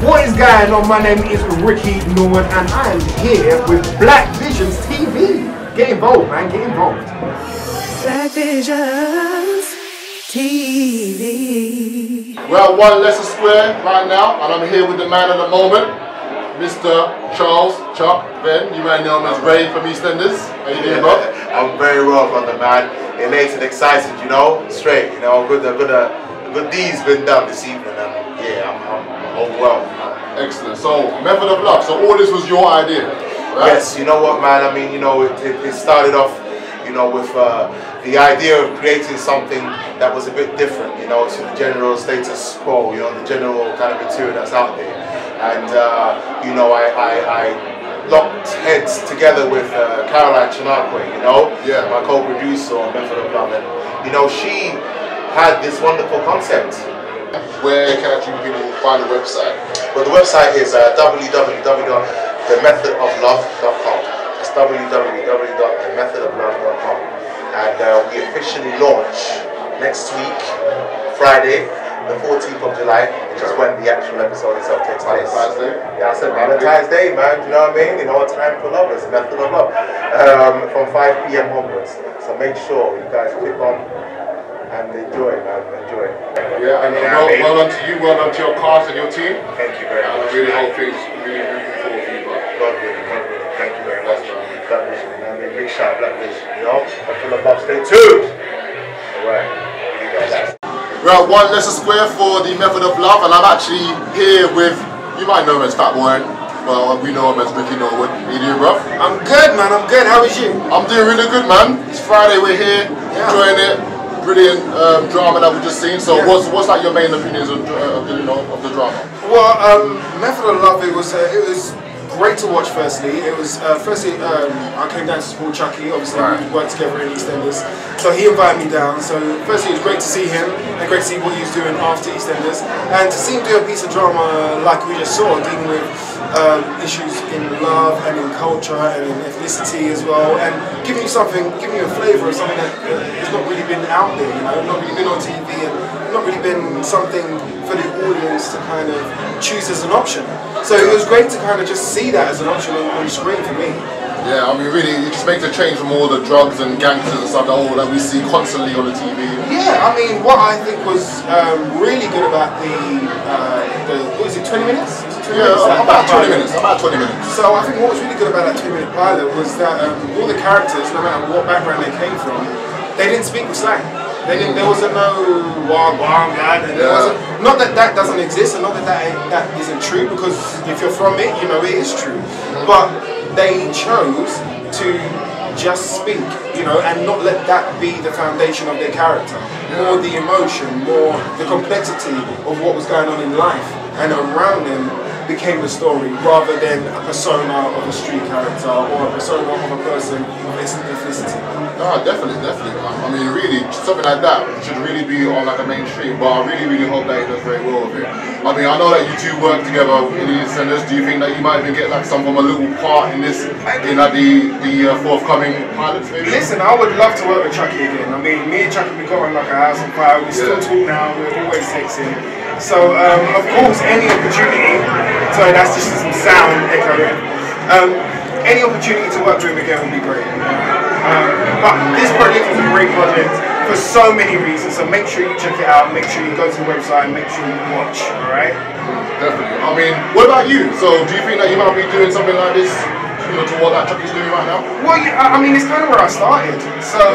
What is going on? My name is Ricky Norman and I am here with Black Visions TV. Get involved, man, get involved. Black Visions TV. We're at One Leicester Square right now, and I'm here with the man of the moment, Mr. Charles Chuck Venn. You might know him as Ray from Eastenders. How you doing, bro? I'm very well, brother, man. Elated, excited, you know, straight. You know, a good deed's been done this evening, and yeah, I'm overwhelmed. Excellent. So, method of love. So, all this was your idea, right? Yes. You know what, man? I mean, you know, it started off, you know, with the idea of creating something that was a bit different, you know, to the general status quo, you know, the general kind of material that's out there. And you know, I locked heads together with Caroline, you know, my co-producer on Method of Love, and you know, she had this wonderful concept. Where can actually people find the website? Well, the website is www.themethodoflove.com. It's www.themethodoflove.com, and we officially launch next week, Friday, the 14th of July, which is when the actual episode itself takes place. Valentine's Day? Yeah, I said Valentine's Day, man. You know what I mean? You know, a time for lovers, Method of Love, from 5 p.m. onwards. So make sure you guys click on and enjoy, man. Enjoy. Yeah, and well done to you, well done to your cast and your team. Thank you very much. I really hope things really moving forward for you, bro. God willing, God willing. Thank you very much. Black Vision, man. Big shout out, Black Vision. You know, Method of Love, stay tuned. Alright, you guys. We're at One Leicester Square for the Method of Love, and I'm actually here with, you might know him as Fat Bourne, but we know him as Ricky Norwood. How you doing, bro? I'm good, man, I'm good. How is you? I'm doing really good, man. It's Friday, we're here, enjoying it. Brilliant drama that we've just seen. So what's like your main opinions of the drama? Well, Method of Love, it was great to watch. Firstly, it was I came down to support Chucky. Obviously, we worked together in EastEnders, so he invited me down. So firstly, it was great to see him and great to see what he was doing after EastEnders, and to see him do a piece of drama like we just saw, dealing with issues in love and in culture and in ethnicity as well, and giving you a flavour of something that has not really been out there, you know, not really been on TV, and not really been something for the audience to kind of choose as an option. So it was great to kind of just see that as an option on screen for me. Yeah, I mean, really, it just makes a change from all the drugs and gangsters and stuff that we see constantly on the TV. Yeah, I mean, what I think was really good about what is it, 20 minutes? About 20 minutes. About 20 minutes. So I think what was really good about that 2-minute pilot was that all the characters, no matter what background they came from, they didn't speak with slang. There wasn't no wag, and there wasn't, not that that doesn't exist, and not that that isn't true, because if you're from it, you know it is true. But they chose to just speak, you know, and not let that be the foundation of their character. More the emotion, more the complexity of what was going on in life and around them became the story, rather than a persona of a street character or a persona of a person of ethnicity. No, definitely. I mean, really, something like that should really be on like a mainstream, but I really hope that he does very well with it. I mean, I know that you two work together in the Eastenders. Do you think that you might even get like a little part in this, in like the forthcoming pilots maybe? Listen, I would love to work with Chucky again. I mean, me and Chucky, we got on like a house on fire. We still talk now, we're always texting. So, of course, any opportunity, sorry, that's just some sound echoing. Any opportunity to work with him again would be great. But this project is a great project for so many reasons, so make sure you check it out, make sure you go to the website, and make sure you watch, alright? Definitely. I mean, what about you? So, do you think that you might be doing something like this, you know, to what that Chucky's doing right now? Well, yeah, I mean, it's kind of where I started. So,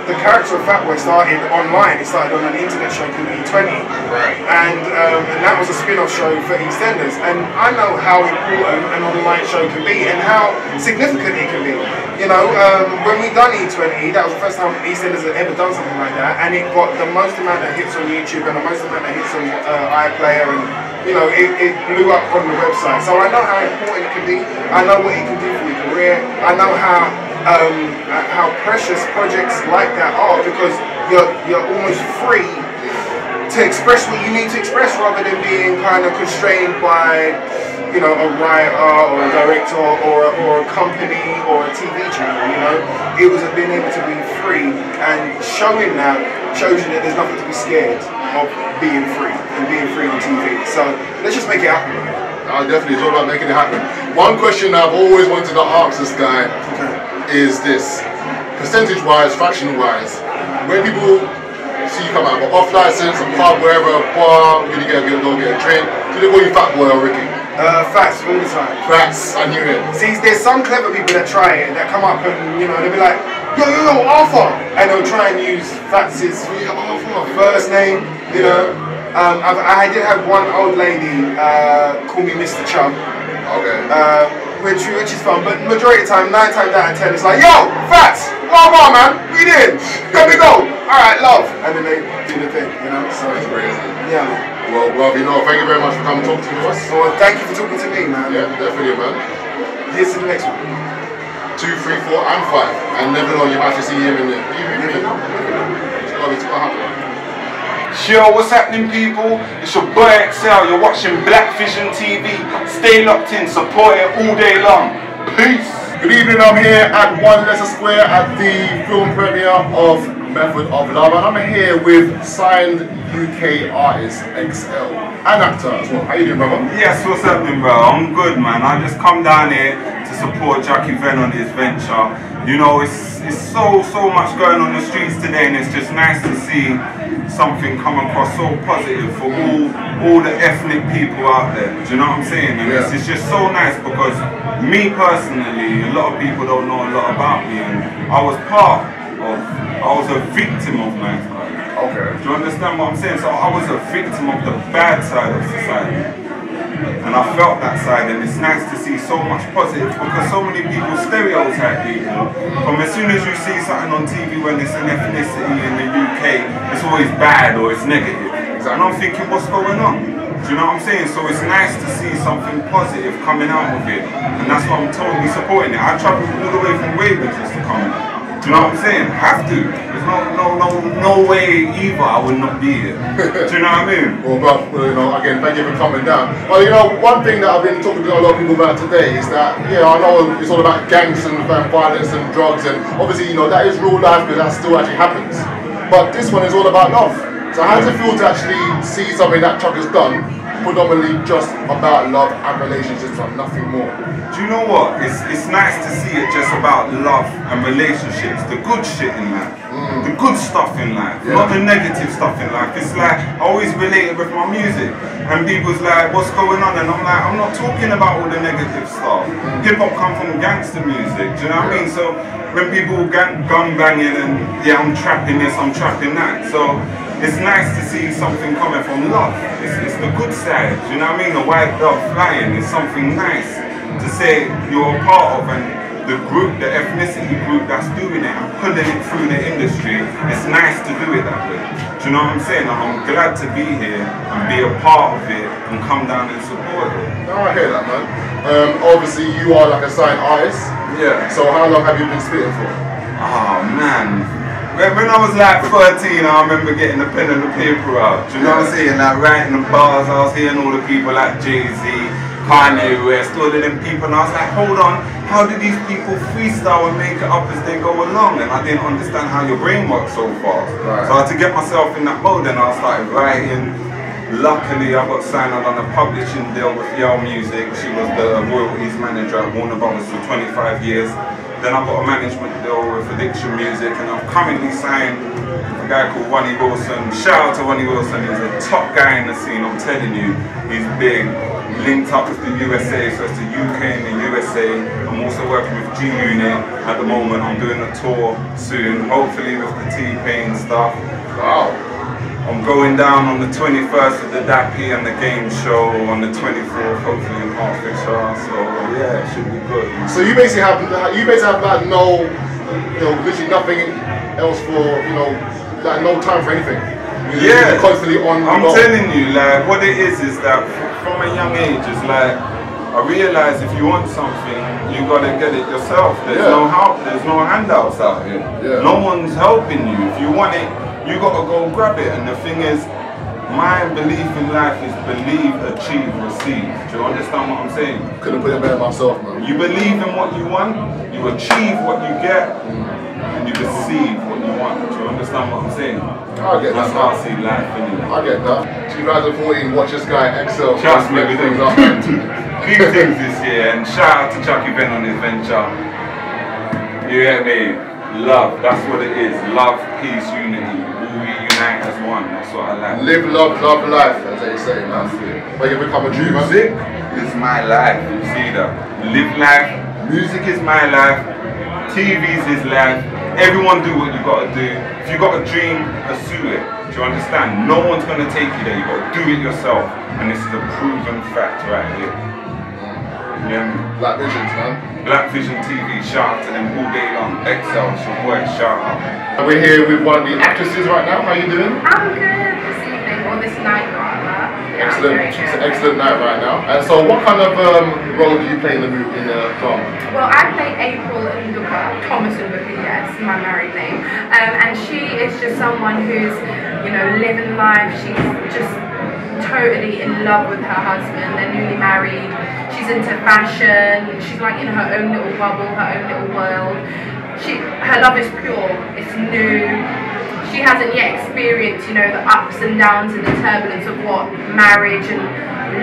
the character of Fatboy started online. It started on an internet show called E20, and that was a spin-off show for EastEnders. And I know how important an online show can be and how significant it can be. You know, when we done E20, that was the first time EastEnders had ever done something like that, and it got the most amount of hits on YouTube and the most amount of hits on iPlayer, and you know, it blew up on the website. So I know how important it can be. I know what it can do for your career. I know how precious projects like that are, because you're almost free to express what you need to express, rather than being kind of constrained by, you know, a writer or a director or a company or a TV channel. You know, it was being able to be free, and showing that shows you that there's nothing to be scared. of being free and being free on TV. So let's just make it happen. Definitely, it's all about making it happen. One question I've always wanted to ask this guy is this: percentage-wise, fraction-wise, when people see you come out of an off license, a pub, wherever, a bar, you go get a drink, do they call you fat boy or Ricky? Facts all the time. Facts, I knew it. See, there's some clever people that try it, that come up and, you know, they'll be like, yo, Arthur! And they'll try and use Fats' first name, you know. I did have one old lady call me Mr. Chum. Okay. Which is fun, but majority of the time, 9 times out of 10, it's like, yo, Fats! Wow, man, we did! Here we go! Alright, love! And then they do the thing, you know, so. That's crazy. Yeah. Well, you know, thank you very much for coming to talk to us. Well, thank you for talking to me, man. Yeah, definitely, man. Here's to the next one. 2, 3, 4, and 5. And never know, you might actually see him in there. You never know. It's gonna happen. Yo, what's happening, people? It's your boy XL. You're watching Black Vision TV. Stay locked in, support it all day long. Peace. Good evening, I'm here at 1 Leicester Square at the film premiere of Method of Love, and I'm here with signed UK artist XL and actor as well. How you doing, brother? Yes, what's happening, bro? I'm good, man. I just come down here to support CHUCKY VENN on his venture. You know, it's so much going on the streets today, and it's just nice to see something come across so positive for all the ethnic people out there. Do you know what I'm saying? And it's just so nice because me personally, a lot of people don't know a lot about me, and I was a victim of mankind. Okay. Do you understand what I'm saying? So I was a victim of the bad side of society. And I felt that side, and it's nice to see so much positive because so many people stereotype people. From as soon as you see something on TV when it's an ethnicity in the UK, it's always bad or it's negative. And I'm thinking, what's going on? Do you know what I'm saying? So it's nice to see something positive coming out of it, and that's why I'm totally supporting it. I travelled all the way from Wales just to come. Do you know what I'm saying? Have to. There's no way either I would not be here. Do you know what I mean? Well, bro, you know, again, thank you for coming down. Well, you know, one thing that I've been talking to a lot of people about today is that, yeah, I know it's all about gangs and violence and drugs, and obviously, you know, that is real life because that still actually happens. But this one is all about love. So how does it feel to actually see something that Chuck has done, predominantly just about love and relationships and nothing more? Do you know what? It's nice to see it just about love and relationships, the good shit in life, the good stuff in life, not the negative stuff in life. It's like, I always relate it with my music, and people's like, what's going on? And I'm like, I'm not talking about all the negative stuff. Hip hop come from gangster music, do you know what I mean? So when people gun banging and yeah, I'm trapping this, I'm trapping that. So it's nice to see something coming from love. It's the good side, do you know what I mean? The white dove flying is something nice to say you're a part of, and the group, the ethnicity group that's doing it and pulling it through the industry, it's nice to do it that way. Do you know what I'm saying? And I'm glad to be here and be a part of it and come down and support it. No, I hear that, man. Obviously, you are like a signed artist. Yeah. So how long have you been spitting for? Oh, man. When I was like 13, I remember getting the pen and the paper out. Do you know what I'm saying? Like writing the bars, I was hearing all the people like Jay-Z, Kanye West, all of them people, and I was like, hold on, how do these people freestyle and make it up as they go along? And I didn't understand how your brain works so fast. Right. So I had to get myself in that mode, and I started writing. Luckily, I got signed on a publishing deal with Yale Music. She was the royalties manager at Warner Brothers for 25 years. Then I got a management deal with Addiction Music, and I'm currently signed with a guy called Ronnie Wilson. Shout out to Ronnie Wilson, he's a top guy in the scene, I'm telling you. He's big, linked up with the USA, so it's the UK and the USA. I'm also working with G-Unit at the moment. I'm doing a tour soon, hopefully with the T-Pain stuff. Wow. I'm going down on the 21st of the Dappy and the game show on the 24th, hopefully in Hertfordshire. So yeah, it should be good. So you basically have like no, you know, literally nothing else for, you know, like no time for anything. You're constantly on. I'm telling you, like what it is that from a young age, it's like I realize if you want something, you gotta get it yourself. There's no help. There's no handouts out here. No one's helping you. If you want it, you gotta go grab it. And the thing is, my belief in life is believe, achieve, receive. Do you understand what I'm saying? Couldn't put it better myself, man. You believe in what you want, you achieve what you get, and you receive what you want. Do you understand? understand what I'm saying? I get That's that. how I see life, innit? I get that. 2014, watch this guy excel. Trust me, we things do up. big things this year, and shout out to Chucky Venn on his venture. You get me? Love, that's what it is. Love, peace, unity. All we unite as one. That's what I like. Live, love life, as they say, man. When you become a dreamer. Music is my life. You see that? Live life. Music is my life. TV's his life. Everyone do what you gotta do. If you got a dream, pursue it. Do you understand? No one's gonna take you there. You gotta do it yourself. And this is a proven fact right here. Yeah. Black Visions, man. Black Vision TV, shout out to them all day long. Excel, it's your boy, shout out. And we're here with one of the actresses right now. How you doing? I'm good this evening, or this night rather. Excellent. It's an excellent night right now. And so what kind of role do you play in the movie, in the drama? Well, I play April Nduko, Thomas Nduko, yes, my married name. And she is just someone who's, you know, living life. She's just totally in love with her husband. They're newly married. She's into fashion. She's like in her own little bubble, her own little world. Her love is pure. It's new. She hasn't yet experienced, you know, the ups and downs and the turbulence of what marriage and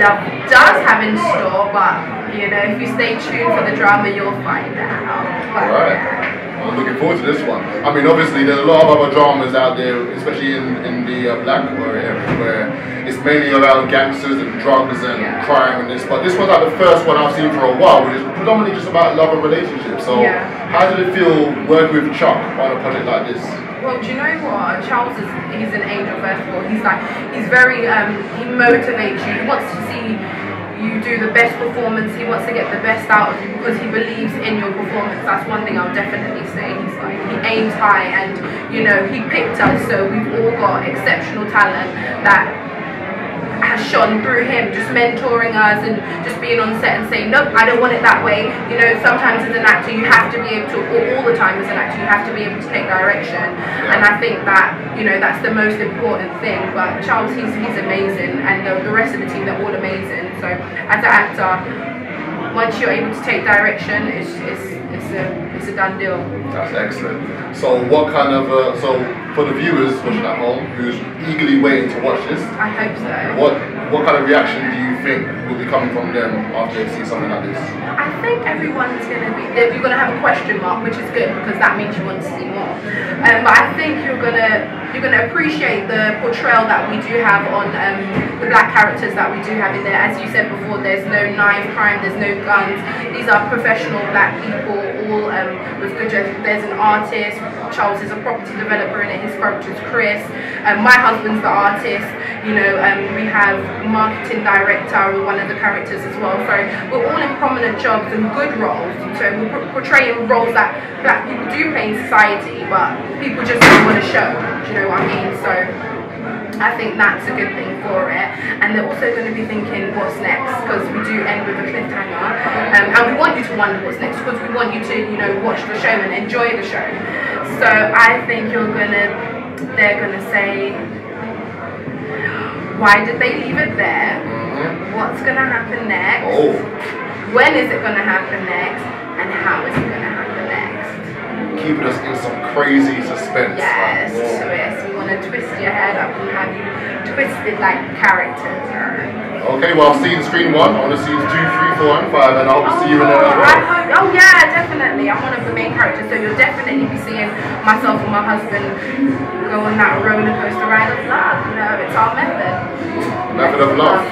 love does have in store. But you know, if you stay tuned for the drama, you'll find out. But, Alright. I'm looking forward to this one. I mean, obviously, there's a lot of other dramas out there, especially in the black area, where it's mainly around gangsters and drugs and crime and this. But this one's like the first one I've seen for a while, which is predominantly just about love and relationships. So, how did it feel working with Chuck on a project like this? Well, do you know what? Charles he's an angel, first of all. He's very, he motivates you. He wants to see you do the best performance. He wants to get the best out of you because he believes in your performance. That's one thing I'll definitely say. He's like, he aims high, and you know, he picked us, so we've all got exceptional talent that has shone through him, just mentoring us and just being on set and saying, nope, I don't want it that way. You know, sometimes as an actor you have to be able to, or all the time as an actor you have to be able to take direction. And I think that, you know, that's the most important thing. But Charles, he's amazing, and the rest of the team, they're all amazing. So as an actor, once you're able to take direction, it's a done deal. That's excellent. So what kind of, so for the viewers watching at home who's eagerly waiting to watch this, I hope so. What kind of reaction do you think will be coming from them after they see something like this? I think everyone's going to be, you're going to have a question mark, which is good because that means you want to see more. But I think you're going to appreciate the portrayal that we do have on the black characters that we do have in there. As you said before, there's no knife crime, there's no guns. These are professional black people, all with good judgment. There's an artist. Charles is a property developer in it. His character is Chris. My husband's the artist. You know, we have a marketing director with one of the characters as well. So we're all in prominent jobs and good roles. So we're portraying roles that black people do play in society, but people just don't want to show. Do you know what I mean? So I think that's a good thing for it. And they're also going to be thinking, what's next? Because we do end with a cliffhanger. And we want you to wonder what's next, because we want you to, you know, watch the show and enjoy the show. So I think they're going to say, why did they leave it there? What's going to happen next? When is it going to happen next? And how is it going to happen next? Keeping us in some crazy suspense. Yes, twist. We want to twist your head up and have you twisted like characters. Okay, well, I've seen screen 1. I want to see 2, 3, 4, and 5, and I hope to see you in there as well. Oh yeah, definitely. I'm one of the main characters, so you'll definitely be seeing myself and my husband go on that roller coaster ride of love. You know, it's our method. Method of love.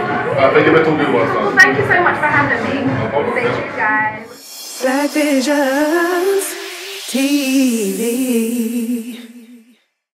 Thank you for talking to us. Well, thank you so much for having me. No problem. Thank you, guys. Black Visions TV.